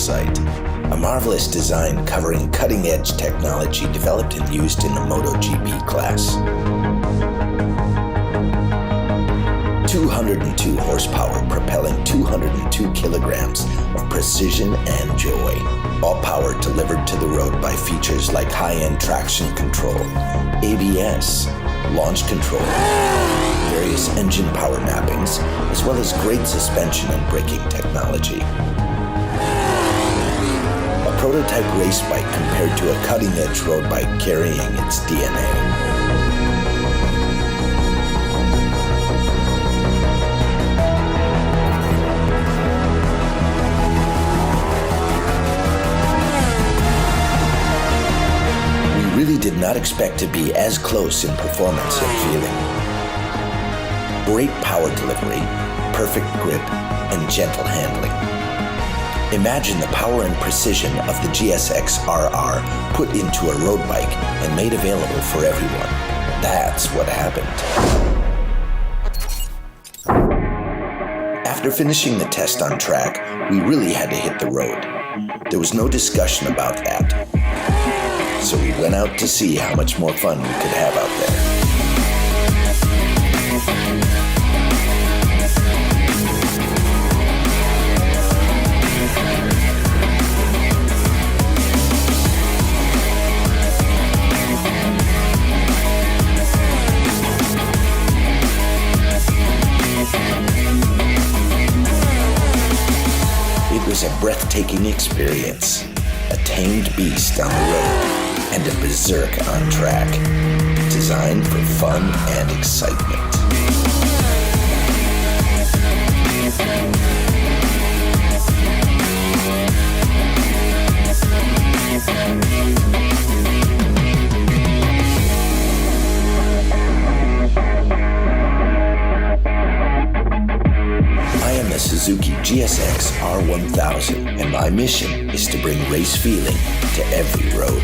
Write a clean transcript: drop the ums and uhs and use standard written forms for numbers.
sight. A marvelous design covering cutting-edge technology developed and used in the MotoGP class. 202 horsepower propelling 202 kilograms of precision and joy. All power delivered to the road by features like high-end traction control, ABS, launch control, various engine power mappings, as well as great suspension and braking technology. A prototype race bike compared to a cutting-edge road bike carrying its DNA. Really did not expect to be as close in performance and feeling. Great power delivery, perfect grip, and gentle handling. Imagine the power and precision of the GSX-R put into a road bike and made available for everyone. That's what happened. After finishing the test on track, we really had to hit the road. There was no discussion about that. So we went out to see how much more fun we could have out there. It was a breathtaking experience, a tamed beast on the road, and a berserk on track, designed for fun and excitement. I am the Suzuki GSX-R1000, and my mission is to bring race feeling to every road.